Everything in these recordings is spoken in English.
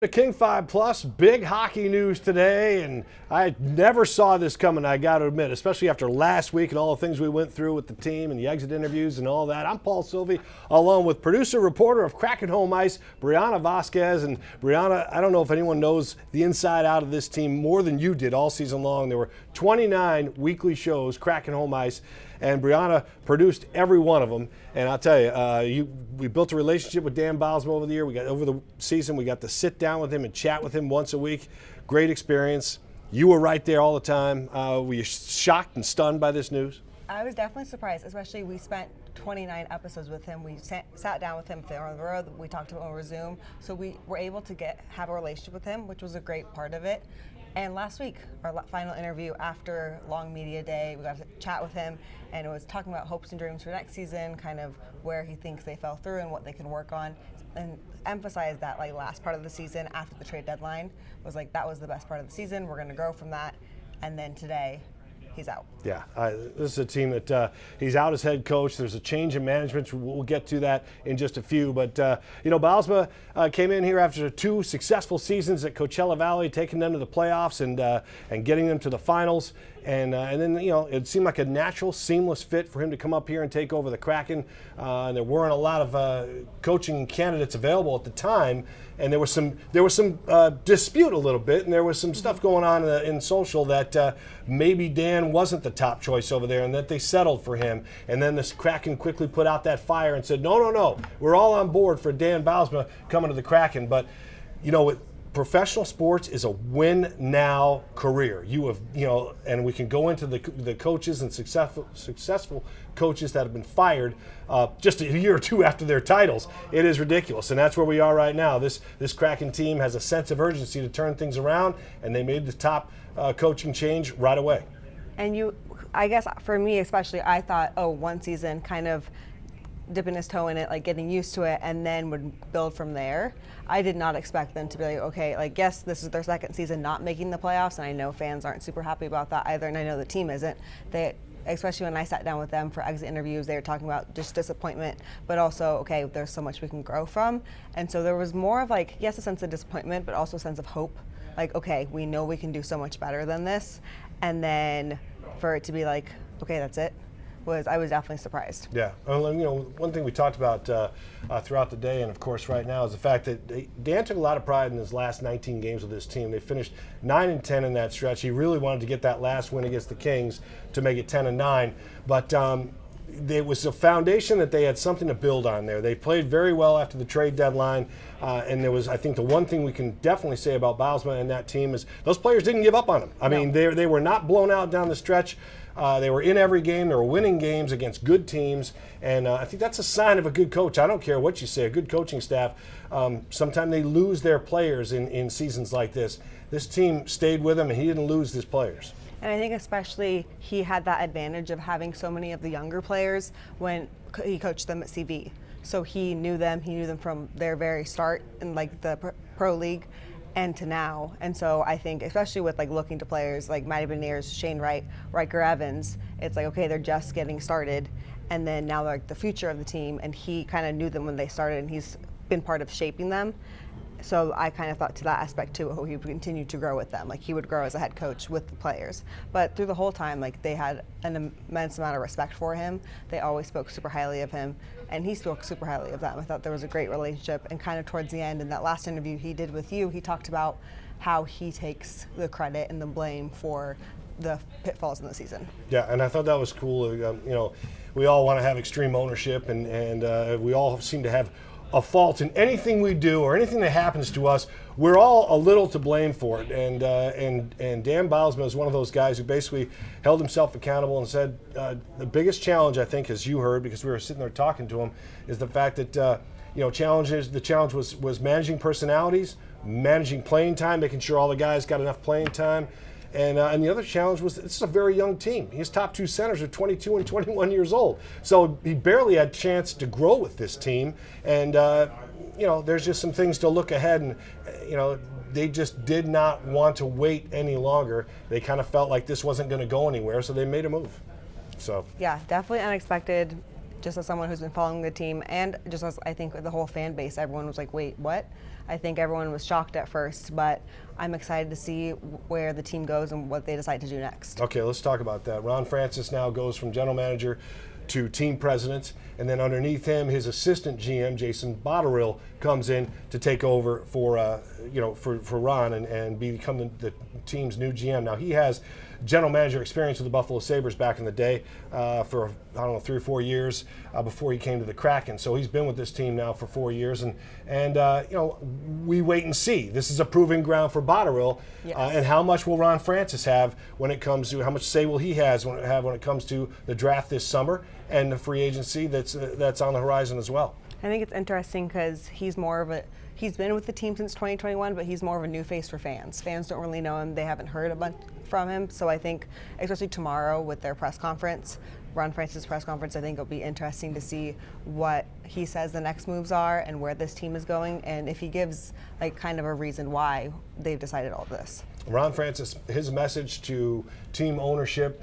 The King 5 Plus, big hockey news today, and I never saw this coming, I got to admit, especially after last week and all the things we went through with the team and the exit interviews and all that. I'm Paul Sylvie, along with producer, reporter of Kraken Home Ice, Brianna Vasquez. And Brianna, I don't know if anyone knows the inside out of this team more than you did all season long. There were 29 weekly shows, Kraken Home Ice, and Brianna produced every one of them. And I'll tell you, we built a relationship with Dan Bylsma over the year. Over the season, we got to sit down with him and chat with him once a week. Great experience. You were right there all the time. Were you shocked and stunned by this news? I was definitely surprised, especially we spent 29 episodes with him. We sat down with him on the road. We talked to him over Zoom. So we were able to have a relationship with him, which was a great part of it. And last week, our final interview after long media day, we got to chat with him, and it was talking about hopes and dreams for next season, kind of where he thinks they fell through and what they can work on, and emphasized that last part of the season after the trade deadline was that was the best part of the season. We're going to grow from that, and then today, he's out. Yeah, this is a team that he's out as head coach. There's a change in management. We'll get to that in just a few. But, Bylsma came in here after 2 successful seasons at Coachella Valley, taking them to the playoffs and getting them to the finals. And then, it seemed like a natural, seamless fit for him to come up here and take over the Kraken. And there weren't a lot of coaching candidates available at the time. And there was some dispute a little bit, and there was some stuff going on in social that maybe Dan wasn't the top choice over there, and that they settled for him. And then this Kraken quickly put out that fire and said, no, we're all on board for Dan Bylsma coming to the Kraken. But professional sports is a win-now career. And we can go into the coaches and successful coaches that have been fired just a year or two after their titles. It is ridiculous, and that's where we are right now. This Kraken team has a sense of urgency to turn things around, and they made the top coaching change right away. And I guess for me especially, I thought, one season kind of dipping his toe in it, getting used to it, and then would build from there. I did not expect them to be yes, this is their second season not making the playoffs, and I know fans aren't super happy about that either, and I know the team isn't. Especially when I sat down with them for exit interviews, they were talking about just disappointment, but also, there's so much we can grow from. And so there was more of yes, a sense of disappointment, but also a sense of hope. We know we can do so much better than this. And then for it to be okay, that's it. I was definitely surprised. Yeah, one thing we talked about throughout the day, and of course right now, is the fact that Dan took a lot of pride in his last 19 games with this team. They finished 9-10 in that stretch. He really wanted to get that last win against the Kings to make it 10-9, but there was a foundation that they had something to build on there. They played very well after the trade deadline, and there was, I think, the one thing we can definitely say about Bylsma and that team is those players didn't give up on him. I mean, they were not blown out down the stretch. They were in every game. They were winning games against good teams, and I think that's a sign of a good coach. I don't care what you say, a good coaching staff. Sometimes they lose their players in seasons like this. This team stayed with him, and he didn't lose his players. And I think especially he had that advantage of having so many of the younger players when he coached them at CV. So he knew them from their very start in the pro league and to now. And so I think especially with looking to players like Matty Beniers, Shane Wright, Riker Evans, it's they're just getting started, and then now they're the future of the team, and he kind of knew them when they started, and he's been part of shaping them. So I kind of thought to that aspect too, he would continue to grow with them. He would grow as a head coach with the players. But through the whole time, they had an immense amount of respect for him. They always spoke super highly of him, and he spoke super highly of them. I thought there was a great relationship. And kind of towards the end, in that last interview he did with you, he talked about how he takes the credit and the blame for the pitfalls in the season. Yeah, and I thought that was cool. We all want to have extreme ownership, and we all seem to have a fault in anything we do or anything that happens to us. We're all a little to blame for it, and Dan Bylsma is one of those guys who basically held himself accountable and said the biggest challenge, I think, as you heard, because we were sitting there talking to him, is the fact that the challenge was managing personalities, managing playing time, making sure all the guys got enough playing time. And the other challenge was this is a very young team. His top 2 centers are 22 and 21 years old. So he barely had a chance to grow with this team. And, there's just some things to look ahead. And, they just did not want to wait any longer. They kind of felt like this wasn't going to go anywhere, so they made a move. So yeah, definitely unexpected. Just as someone who's been following the team, and just as I think the whole fan base, everyone was wait, what? I think everyone was shocked at first, but I'm excited to see where the team goes and what they decide to do next. Okay, let's talk about that. Ron Francis now goes from general manager to team president, and then underneath him, his assistant GM, Jason Botterill, comes in to take over for Ron and become the team's new GM. Now, he has general manager experience with the Buffalo Sabres back in the day for, 3 or 4 years before he came to the Kraken. So he's been with this team now for 4 years, and we wait and see. This is a proving ground for Botterill. Yes. And how much will Ron Francis have when it comes to, how much say will he have when it comes to the draft this summer and the free agency that's on the horizon as well? I think it's interesting because he's been with the team since 2021, but he's more of a new face for fans. Fans don't really know him. They haven't heard a bunch from him. So I think, especially tomorrow with their press conference, Ron Francis' press conference, I think it'll be interesting to see what he says the next moves are and where this team is going, and if he gives kind of a reason why they've decided all this. Ron Francis, his message to team ownership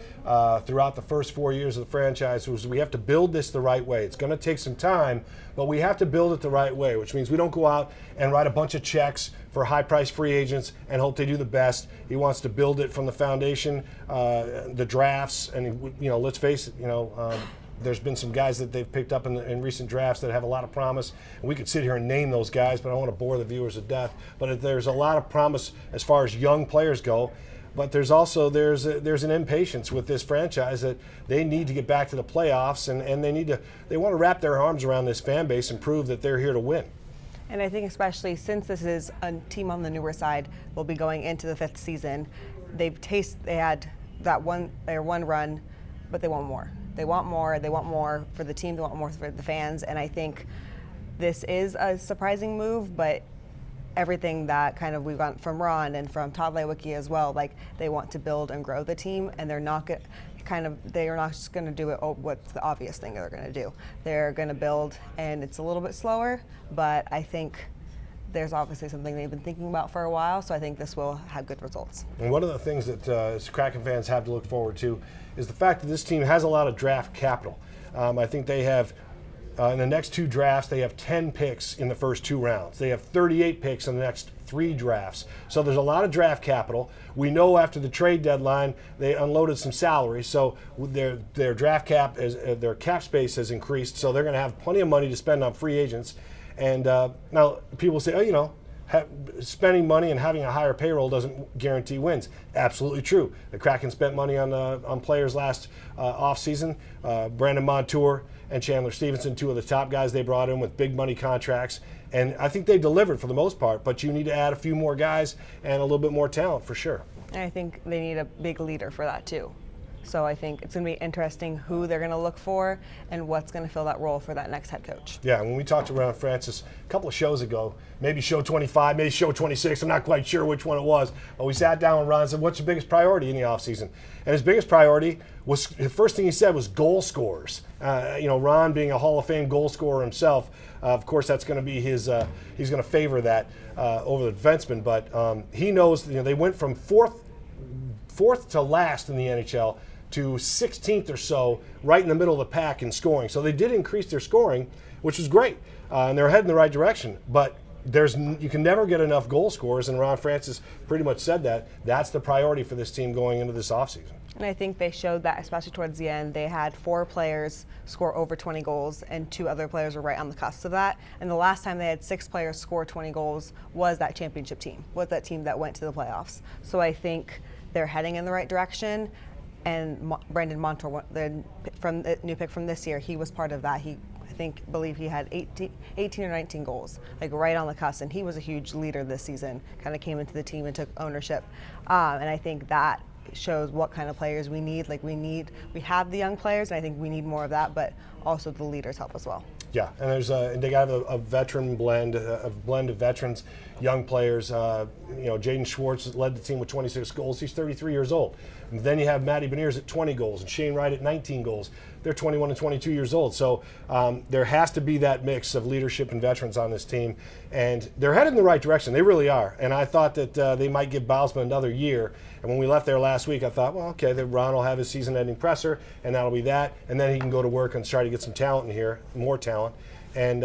throughout the first 4 years of the franchise was, we have to build this the right way. It's going to take some time, but we have to build it the right way, which means we don't go out and write a bunch of checks for high-priced free agents and hope they do the best. He wants to build it from the foundation, the drafts, and let's face it, there's been some guys that they've picked up in recent drafts that have a lot of promise. And we could sit here and name those guys, but I don't want to bore the viewers to death. But there's a lot of promise as far as young players go. But there's also there's an impatience with this franchise that they need to get back to the playoffs, and they want to wrap their arms around this fan base and prove that they're here to win. And I think especially since this is a team on the newer side, will be going into the 5th season. They had that one run, but they want more. They want more. They want more for the team. They want more for the fans. And I think this is a surprising move, but everything that kind of we've gotten from Ron and from Todd Lewicki as well, they want to build and grow the team, and they're not just going to do it. What's the obvious thing they're going to do? They're going to build, and it's a little bit slower, but I think there's obviously something they've been thinking about for a while, so I think this will have good results. And one of the things that as Kraken fans have to look forward to is the fact that this team has a lot of draft capital. I think they have, in the next 2 drafts, they have 10 picks in the first 2 rounds. They have 38 picks in the next 3 drafts. So there's a lot of draft capital. We know after the trade deadline, they unloaded some salaries. So their draft cap, their cap space has increased. So they're going to have plenty of money to spend on free agents. And now people say, spending money and having a higher payroll doesn't guarantee wins. Absolutely true. The Kraken spent money on players last offseason. Brandon Montour and Chandler Stevenson, 2 of the top guys they brought in with big money contracts. And I think they delivered for the most part, but you need to add a few more guys and a little bit more talent for sure. And I think they need a big leader for that too. So I think it's going to be interesting who they're going to look for and what's going to fill that role for that next head coach. Yeah, when we talked to Ron Francis a couple of shows ago, maybe show 25, maybe show 26, I'm not quite sure which one it was, but we sat down with Ron and said, what's your biggest priority in the offseason? And his biggest priority was, the first thing he said was goal scorers. Ron being a Hall of Fame goal scorer himself, of course that's going to be his, he's going to favor that over the defenseman, but he knows, they went from fourth to last in the NHL to 16th or so, right in the middle of the pack in scoring. So they did increase their scoring, which was great, and they're heading in the right direction. But you can never get enough goal scorers, and Ron Francis pretty much said that. That's the priority for this team going into this offseason. And I think they showed that, especially towards the end. They had 4 players score over 20 goals, and 2 other players were right on the cusp of that. And the last time they had 6 players score 20 goals was that championship team, was that team that went to the playoffs. So I think they're heading in the right direction. And Brandon Montour, from the new pick from this year, he was part of that. I believe he had 18 or 19 goals, right on the cusp, and he was a huge leader this season. Kind of came into the team and took ownership, and I think that shows what kind of players we need. We have the young players, and I think we need more of that, but also the leaders help as well. Yeah, and they got a veteran blend, a blend of veterans, young players. Jaden Schwartz led the team with 26 goals. He's 33 years old. And then you have Matty Beniers at 20 goals and Shane Wright at 19 goals. They're 21 and 22 years old. So there has to be that mix of leadership and veterans on this team. And they're headed in the right direction. They really are. And I thought that they might give Bylsma another year. And when we left there last week, I thought, well, okay, then Ron will have his season-ending presser, and that'll be that. And then he can go to work and try to get some talent in here, more talent. And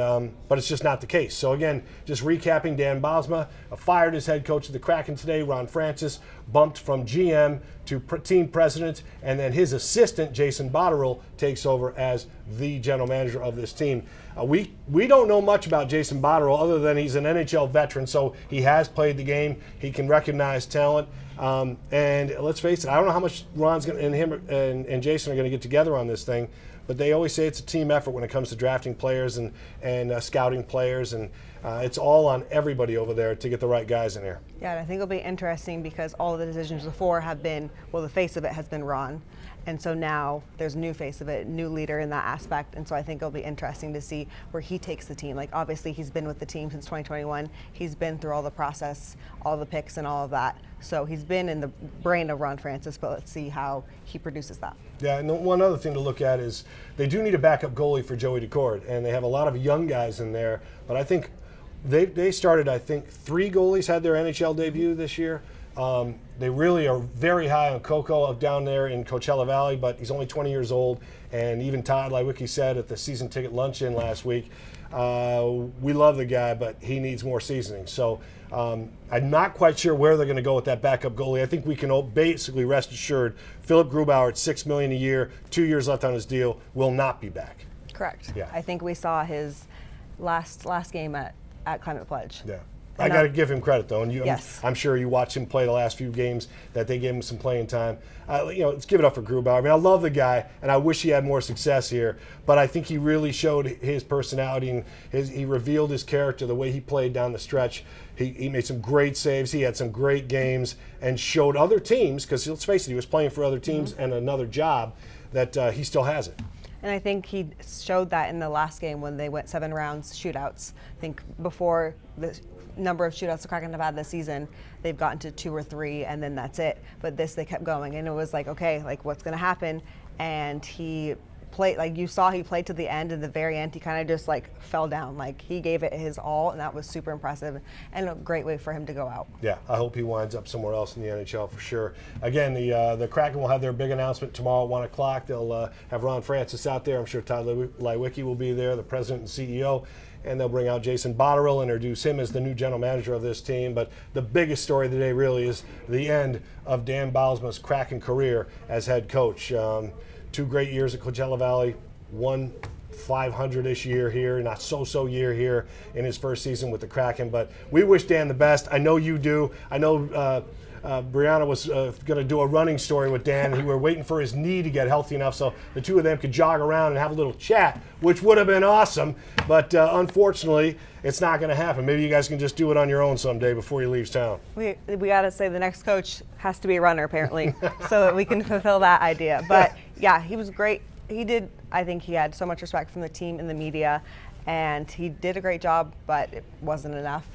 but it's just not the case. So again, just recapping, Dan Bylsma fired his head coach of the Kraken today. Ron Francis bumped from GM to team president, and then his assistant Jason Botterill takes over as the general manager of this team. We don't know much about Jason Botterill other than he's an NHL veteran, so he has played the game. He can recognize talent. And let's face it, I don't know how much Ron's and him and Jason are going to get together on this thing, but they always say it's a team effort when it comes to drafting players and scouting players, and it's all on everybody over there to get the right guys in here. Yeah, and I think it'll be interesting because all of the decisions before have been, well, the face of it has been Ron. And so now there's a new face of it, new leader in that aspect. And so I think it'll be interesting to see where he takes the team. Like, obviously, he's been with the team since 2021. He's been through all the process, all the picks and all of that. So he's been in the brain of Ron Francis, but let's see how he produces that. Yeah, and one other thing to look at is they do need a backup goalie for Joey Decord. And they have a lot of young guys in there. But I think they started, I think, 3 goalies had their NHL debut this year. They really are very high on Coco down there in Coachella Valley, but he's only 20 years old. And even Todd Lywicki said at the season ticket luncheon last week, we love the guy, but he needs more seasoning. So I'm not quite sure where they're going to go with that backup goalie. I think we can basically rest assured Philip Grubauer at $6 million a year, 2 years left on his deal, will not be back. Correct. Yeah. I think we saw his last game at Climate Pledge. Yeah. I got to give him credit, though, and yes. I'm sure you watched him play the last few games that they gave him some playing time. Let's give it up for Grubauer. I mean, I love the guy, and I wish he had more success here. But I think he really showed his personality, and he revealed his character, the way he played down the stretch. He made some great saves. He had some great games, and showed other teams, because let's face it, he was playing for other teams and another job, that he still has it. And I think he showed that in the last game when they went 7 rounds shootouts. I think before the number of shootouts the Kraken have had this season, they've gotten to 2 or 3, and then that's it. But this, they kept going, and it was like, okay, like what's going to happen? And he played, like you saw, he played to the end. And the very end, he kind of just like fell down. Like he gave it his all, and that was super impressive and a great way for him to go out. Yeah, I hope he winds up somewhere else in the NHL for sure. Again, the Kraken will have their big announcement tomorrow at 1 o'clock. They'll have Ron Francis out there. I'm sure Todd Lywicki will be there, the president and CEO. And they'll bring out Jason Botterill, introduce him as the new general manager of this team. But the biggest story of the day really is the end of Dan Bylsma's Kraken career as head coach. 2 great years at Coachella Valley, 1 500-ish year here, not so year here in his first season with the Kraken. But we wish Dan the best. I know you do. I know Brianna was going to do a running story with Dan. We were waiting for his knee to get healthy enough so the two of them could jog around and have a little chat, which would have been awesome. But unfortunately, it's not going to happen. Maybe you guys can just do it on your own someday before he leaves town. We got to say the next coach has to be a runner, apparently, so that we can fulfill that idea. But yeah, he was great. I think he had so much respect from the team and the media. And he did a great job, but it wasn't enough.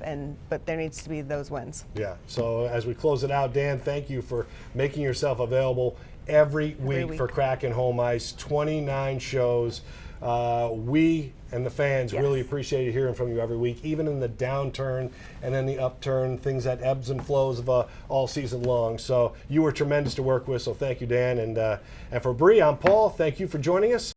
But there needs to be those wins. Yeah. So as we close it out, Dan, thank you for making yourself available every week for Kraken Home Ice. 29 shows. We and the fans really appreciate hearing from you every week, even in the downturn and then the upturn, things that ebbs and flows of all season long. So you were tremendous to work with. So thank you, Dan. And for Bree, I'm Paul. Thank you for joining us.